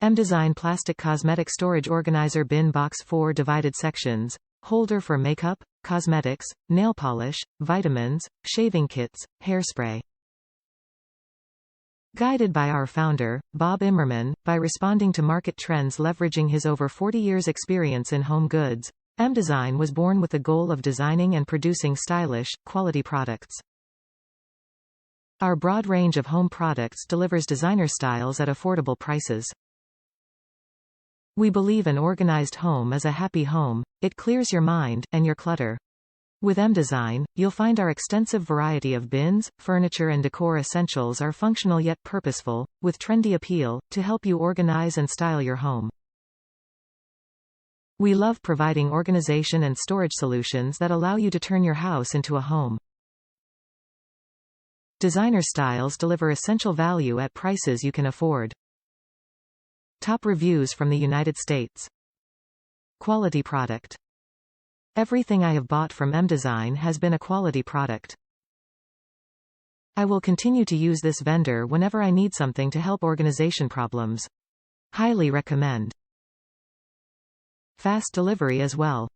mDesign plastic cosmetic storage organizer bin box 4 divided sections. Holder for makeup, cosmetics, nail polish, vitamins, shaving kits, hairspray. Guided by our founder, Bob Immerman, by responding to market trends leveraging his over 40 years experience in home goods, mDesign was born with the goal of designing and producing stylish, quality products. Our broad range of home products delivers designer styles at affordable prices. We believe an organized home is a happy home. It clears your mind and your clutter. With mDesign, you'll find our extensive variety of bins, furniture and decor essentials are functional yet purposeful, with trendy appeal, to help you organize and style your home. We love providing organization and storage solutions that allow you to turn your house into a home. Designer styles deliver essential value at prices you can afford. Top reviews from the United States. Quality product. Everything I have bought from mDesign has been a quality product. I will continue to use this vendor whenever I need something to help organization problems. Highly recommend. Fast delivery as well.